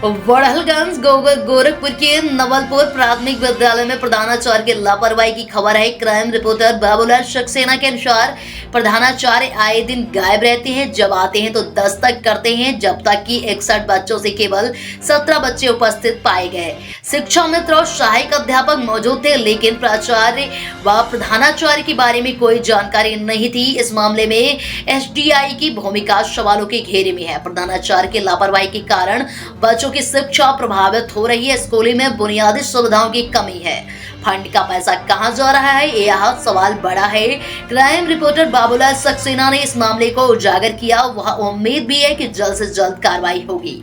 वड़हलगंज गोरखपुर के नवलपुर प्राथमिक विद्यालय में प्रधानाचार्य की लापरवाही की खबर है। क्राइम रिपोर्टर बाबूलाल सक्सेना के अनुसार प्रधानाचार्य आए दिन गायब रहते हैं, जब आते हैं तो दस्तक करते हैं। जब तक कि 61 बच्चों से केवल 17 बच्चे उपस्थित पाए गए। शिक्षा मित्र और सहायक अध्यापक मौजूद थे, लेकिन प्राचार्य व प्रधानाचार्य के बारे में कोई जानकारी नहीं थी। इस मामले में SDI की भूमिका सवालों के घेरे में है। प्रधानाचार्य की लापरवाही के कारण बच्चों की शिक्षा प्रभावित हो रही है। स्कूलों में बुनियादी सुविधाओं की कमी है। फंड का पैसा कहां जा रहा है, यह सवाल बड़ा है। क्राइम रिपोर्टर बाबूलाल सक्सेना ने इस मामले को उजागर किया। वह उम्मीद भी है कि जल्द से जल्द कार्रवाई होगी।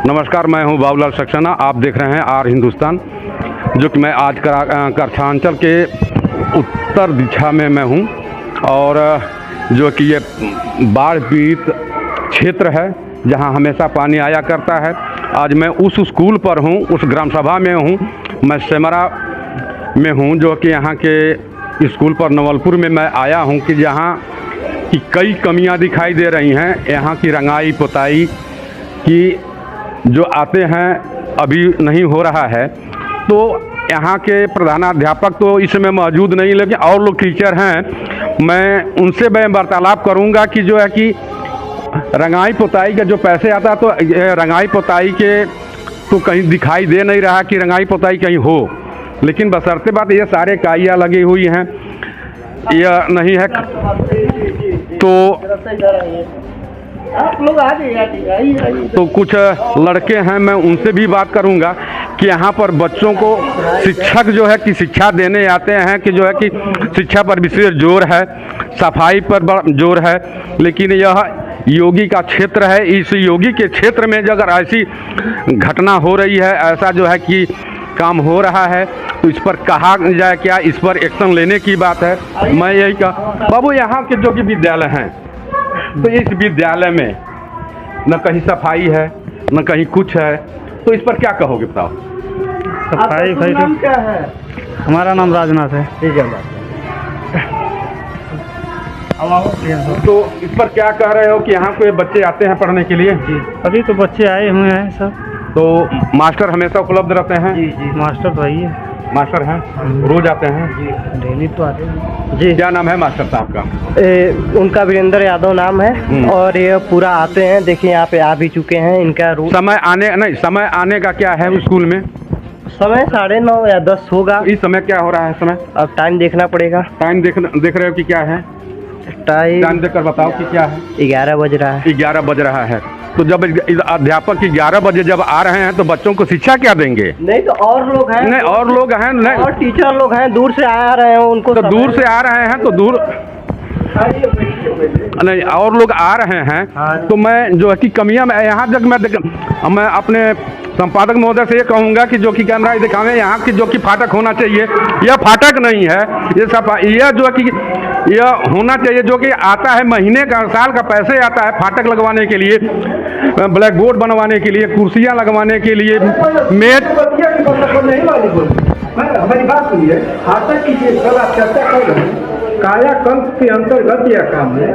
नमस्कार, मैं हूं बाबूलाल सक्सेना। आप देख रहे हैं आर हिंदुस्तान, जो कि मैं आज करछांचल के उत्तर दिशा में मैं हूं, और जो कि ये बाढ़ पीड़ित क्षेत्र है जहां हमेशा पानी आया करता है। आज मैं उस स्कूल पर हूं, उस ग्राम सभा में हूं। मैं सेमरा में हूं, जो कि यहाँ के स्कूल पर नवलपुर में मैं आया हूं कि जहां की कई कमियां दिखाई दे रही हैं। यहाँ की रंगाई पुताई की जो आते हैं अभी नहीं हो रहा है। तो यहाँ के प्रधानाध्यापक तो इस समय मौजूद नहीं, लेकिन और लोग टीचर हैं। मैं उनसे वार्तालाप करूँगा कि जो है कि रंगाई पुताई का जो पैसे आता है, तो रंगाई पुताई के तो कहीं दिखाई दे नहीं रहा कि रंगाई पुताई कहीं हो। लेकिन बशर्ते बात ये सारे काइयाँ लगी हुई हैं, यह नहीं है तो आप लोग आ जाइए। तो कुछ लड़के हैं, मैं उनसे भी बात करूंगा कि यहाँ पर बच्चों को शिक्षक जो है कि शिक्षा देने आते हैं कि जो है कि शिक्षा पर विशेष जोर है, सफाई पर जोर है। लेकिन यह योगी का क्षेत्र है। इस योगी के क्षेत्र में अगर ऐसी घटना हो रही है, ऐसा जो है कि काम हो रहा है, तो इस पर कहा जाए क्या, इस पर एक्शन लेने की बात है। मैं यही कहा बाबू, यहाँ के जो कि विद्यालय हैं, तो इस विद्यालय में न कहीं सफाई है न कहीं कुछ है, तो इस पर क्या कहोगे बताओ। सफाई भाई नाम क्या है? हमारा नाम राजनाथ है। ठीक है। तो इस पर क्या कह रहे हो कि यहाँ कोई बच्चे आते हैं पढ़ने के लिए? अभी तो बच्चे आए हुए हैं सब। तो मास्टर हमेशा उपलब्ध रहते हैं? जी। मास्टर तो आइए, मास्टर हैं, रोज आते हैं? डेली तो आते हैं जी। क्या नाम है मास्टर साहब का? उनका वीरेंद्र यादव नाम है, और ये पूरा आते हैं। देखिए यहाँ पे आ भी चुके हैं। इनका रूट समय आने का क्या है स्कूल में? समय 9:30 या 10 होगा। इस समय क्या हो रहा है समय? अब टाइम देखना पड़ेगा। टाइम देख रहे हो कि क्या है? टाइम देखकर बताओ कि क्या है। 11 बज रहा है। 11 बज रहा है। तो जब अध्यापक 11 बजे जब आ रहे हैं, तो बच्चों को शिक्षा क्या देंगे? नहीं तो और लोग हैं। नहीं, और लोग हैं नहीं, और टीचर लोग हैं, दूर से आ रहे हैं। उनको तो दूर से आ रहे हैं, तो दूर नहीं, और लोग आ रहे हैं। तो मैं जो है कि कमियां यहाँ तक मैं अपने संपादक महोदय से ये कहूँगा कि जो कि कैमरा दिखावे, यहाँ की जो कि फाटक होना चाहिए, यह फाटक नहीं है। ये सब यह जो है कि यह होना चाहिए, जो कि आता है महीने का, साल का पैसे आता है फाटक लगवाने के लिए, ब्लैक बोर्ड बनवाने के लिए, कुर्सियाँ लगवाने के लिए, मेज। हमारी बात सुनिए, फाटक की चर्चा कर रहे हैं, कायाकल्प के अंतर्गत यह काम है।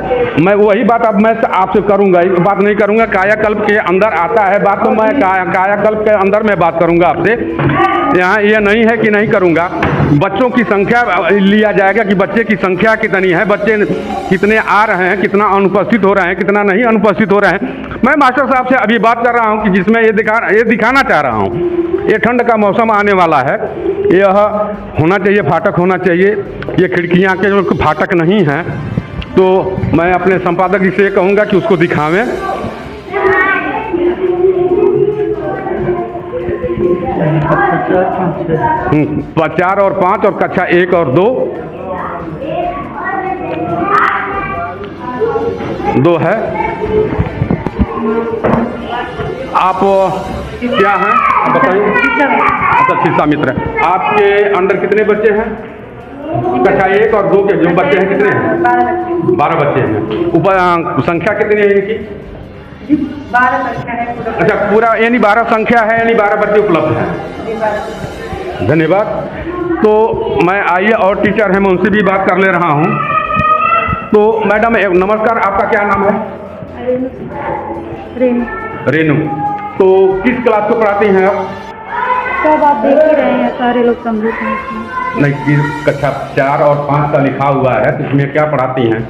मैं वही बात अब मैं आपसे करूंगा, बात नहीं करूंगा कायाकल्प के अंदर आता है बात, तो मैं कायाकल्प के अंदर में बात करूंगा आपसे। यहाँ ये नहीं है कि नहीं करूंगा। बच्चों की संख्या लिया जाएगा कि बच्चे की संख्या कितनी है, बच्चे कितने आ रहे हैं, कितना अनुपस्थित हो रहे हैं, कितना नहीं अनुपस्थित हो रहे हैं। मैं मास्टर साहब से अभी बात कर रहा हूँ कि जिसमें ये दिखाना चाह रहा हूँ। ये ठंड का मौसम आने वाला है, यह होना चाहिए, फाटक होना चाहिए। ये खिड़कियाँ के जो फाटक नहीं हैं, तो मैं अपने संपादक जी से कहूँगा कि उसको दिखावें। कक्षा 4 और 5 और कक्षा 1 और 2 है। आप क्या हैं बताइए? अच्छा, शिक्षा मित्र। आपके अंडर कितने बच्चे हैं? कक्षा 1 और 2 के जो बच्चे हैं कितने हैं? 12 बच्चे हैं। ऊपर संख्या कितनी है इनकी? 12 संख्या है। अच्छा, पूरा यानी 12 संख्या है, यानी 12 बच्चे उपलब्ध हैं। धन्यवाद। तो मैं आइए और टीचर हैं, मैं उनसे भी बात कर ले रहा हूँ। तो मैडम नमस्कार, आपका क्या नाम है? रेनू रेनू, तो किस क्लास को पढ़ाती हैं आप? सब आप देख ही रहे हैं, सारे लोग समझे हैं इसमें। नहीं, कि कक्षा 4 और 5 का लिखा हुआ है, तो इसमें क्या पढ़ाती हैं?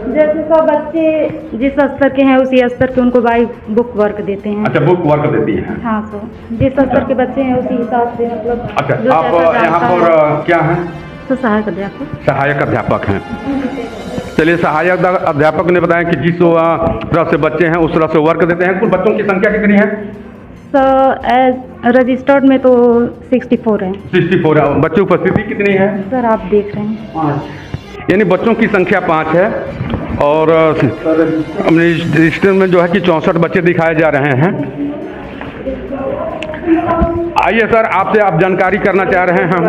जैसे सब बच्चे जिस स्तर के हैं उसी स्तर के उनको बाई बुक वर्क देते हैं। अच्छा, बुक वर्क देती हैं। हाँ, तो जिस स्तर के बच्चे हैं उसी हिसाब से मतलब। अच्छा, जो आप जैसा यहाँ जानता पर है। क्या हैं? तो सहायक अध्यापक। सहायक अध्यापक हैं। चलिए, सहायक अध्यापक ने बताया कि जिस तरह से बच्चे हैं उस तरह से वर्क देते हैं। कुल बच्चों की संख्या कितनी है? रजिस्टर्ड में तो 64 है। 64 है। बच्चों की उपस्थिति कितनी है? सर आप देख रहे हैं। यानी बच्चों की संख्या 5 है और अपने रजिस्टर में जो है कि 64 बच्चे दिखाए जा रहे हैं। आइए सर, आपसे आप जानकारी करना चाह रहे हैं हम।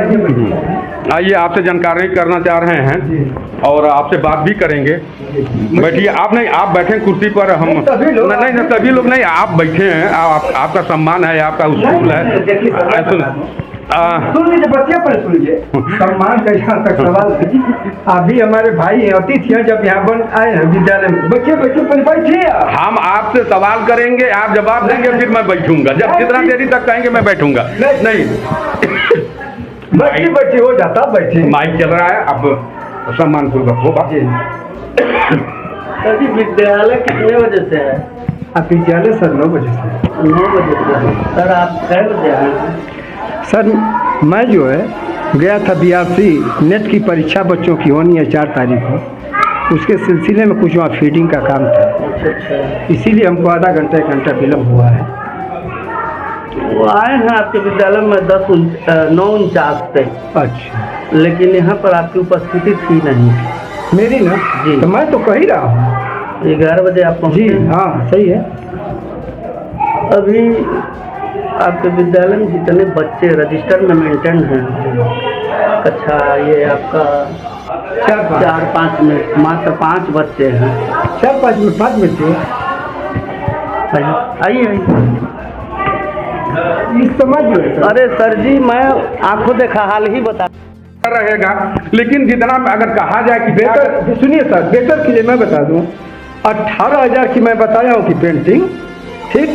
आइए, आपसे जानकारी करना चाह रहे हैं और आपसे बात भी करेंगे। बैठिए। आप नहीं, आप बैठे कुर्सी पर। हम नहीं, सभी लोग नहीं, आप बैठे हैं। आपका सम्मान है, आपका स्कूल है। सुन लीजिए, बच्चे पर सुन लीजिए। सम्मान का यहाँ तक सवाल अभी हमारे भाई हैं, अतिथि हैं, जब यहाँ बन आए हैं विद्यालय में, बच्चे पर बैठिए। हम आपसे सवाल करेंगे, आप जवाब देंगे, फिर मैं बैठूंगा। जब जितना देरी तक कहेंगे मैं बैठूंगा। नहीं बैठिए, हो जाता, बैठिए। माइक चल रहा है, अब सम्मान पूर्वक होगा। सर जी, विद्यालय कितने बजे से है? आप विद्यालय सर 9 बजे से। 9 बजे से। सर आप कै बजे आए हैं? सर मैं जो है गया था BRC नेट की परीक्षा बच्चों की होनी है 4 तारीख को। उसके सिलसिले में कुछ वहाँ फीडिंग का काम था। अच्छा। इसीलिए हमको आधा घंटा 1 घंटा विलम्ब हुआ है। वो आए हैं आपके विद्यालय में 9:49 पे। अच्छा, लेकिन यहाँ पर आपकी उपस्थिति थी नहीं। मेरी ना जी। तो मैं तो कह ही रहा हूँ 11 बजे आप पहुँचे। जी। हाँ, सही है। अभी आपके विद्यालय में जितने बच्चे रजिस्टर में मेंटेन हैं, कक्षा ये आपका 4-5 में मात्र 5 बच्चे हैं। 4-5 में 5 बच्चे। आइए। इस समय जो है सर, अरे सर जी, मैं आपको देखा हाल ही बता रहेगा, लेकिन जितना अगर कहा जाए कि बेहतर सुनिए सर, बेहतर के लिए मैं बता दूं 18,000 की मैं बताया हूँ कि पेंटिंग, ठीक,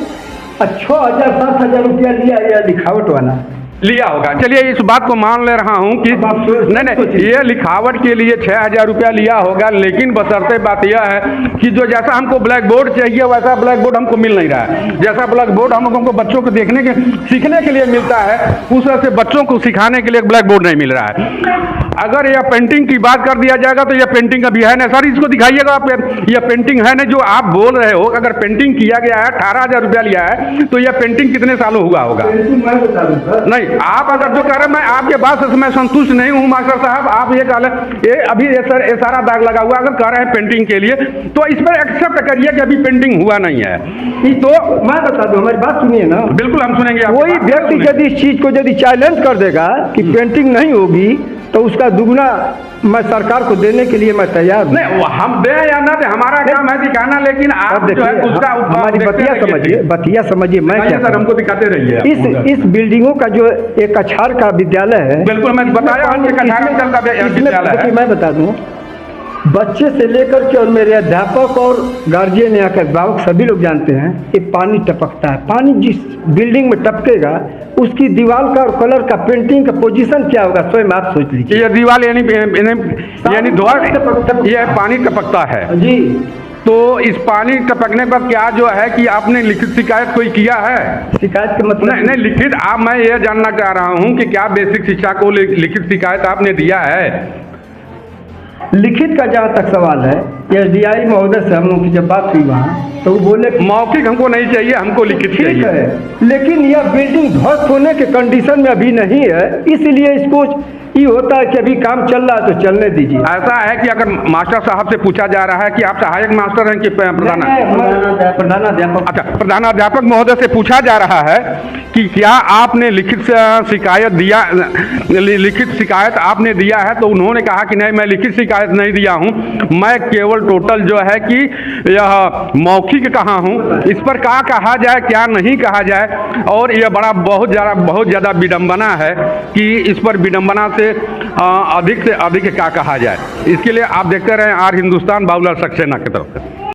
6,000-7,000 रुपया लिया या लिखावट वाला लिया होगा। चलिए, इस बात को मान ले रहा हूँ कि नहीं, ये लिखावट के लिए 6,000 रुपया लिया होगा, लेकिन बशर्ते बात यह है कि जो जैसा हमको ब्लैक बोर्ड चाहिए वैसा ब्लैक बोर्ड हमको मिल नहीं रहा है। जैसा ब्लैक बोर्ड हम लोगों को बच्चों को देखने के सीखने के लिए मिलता है, उस तरह से बच्चों को सिखाने के लिए ब्लैक बोर्ड नहीं मिल रहा है। अगर यह पेंटिंग की बात कर दिया जाएगा तो यह पेंटिंग अभी है ना सर, इसको दिखाइएगा आप। यह पेंटिंग है ना जो आप बोल रहे हो, अगर पेंटिंग किया गया है 18,000 रुपया लिया है, तो यह पेंटिंग कितने सालों हुआ होगा? मैं बता दूं सर। नहीं, आप अगर जो कह रहे हैं, मैं आपके बात से मैं संतुष्ट नहीं हूँ मास्टर साहब। आप ये कह ये अभी ये सर ये सारा दाग लगा हुआ, अगर कह रहे हैं पेंटिंग के लिए, तो इस पर एक्सेप्ट करिए कि अभी पेंटिंग हुआ नहीं है। तो मैं बता दूं, हमारी बात सुनिए ना। बिल्कुल हम सुनेंगे। कोई व्यक्ति यदि इस चीज को यदि चैलेंज कर देगा कि पेंटिंग नहीं होगी, तो उसका दुगना मैं सरकार को देने के लिए मैं तैयार हूँ। नहीं, हम दे या ना दे, हमारा काम है दिखाना, लेकिन आप जो है उसका हमारी बतिया समझिए। मैं क्या सर, हमको दिखाते रहिए। इस बिल्डिंगों का जो एक अछाड़ का विद्यालय है, बिल्कुल मैं बताया, मैं बता दूं, बच्चे से लेकर के और मेरे अध्यापक और गार्जियन यहाँ के अभिभावक सभी लोग जानते हैं कि पानी टपकता है। पानी जिस बिल्डिंग में टपकेगा उसकी दीवार का और कलर का पेंटिंग का पोजीशन क्या होगा, स्वयं आप सोच लीजिए। ये दीवार यानी द्वार, ये पानी टपकता है जी। तो इस पानी टपकने पर क्या जो है कि आपने लिखित शिकायत कोई किया है? शिकायत का मतलब नहीं, लिखित। मैं ये जानना चाह रहा हूँ कि क्या बेसिक शिक्षा को लिखित शिकायत आपने दिया है? लिखित का जहाँ तक सवाल है, SDI महोदय से हम लोग की जब बात हुई वहाँ, तो वो बोले मौखिक हमको नहीं चाहिए, हमको लिखित चाहिए। ठीक है, लेकिन यह बिल्डिंग ध्वस्त होने के कंडीशन में अभी नहीं है, इसलिए इसको ये होता है कि अभी काम चल रहा है तो चलने दीजिए। ऐसा है कि अगर मास्टर साहब से पूछा जा रहा है कि आप सहायक मास्टर हैं कि प्रधानाध्यापक? अच्छा, प्रधानाध्यापक महोदय से पूछा जा रहा है कि क्या आपने लिखित शिकायत आपने दिया है? तो उन्होंने कहा कि नहीं, मैं लिखित शिकायत नहीं दिया हूं, मैं केवल टोटल जो है कि यह मौखिक कहा हूं। इस पर क्या कहा जाए, क्या नहीं कहा जाए, और यह बहुत ज़्यादा विडंबना है कि इस पर विडंबना से अधिक क्या कहा जाए। इसके लिए आप देखते रहें आर हिंदुस्तान, बाबूलाल सक्सेना की तरफ से।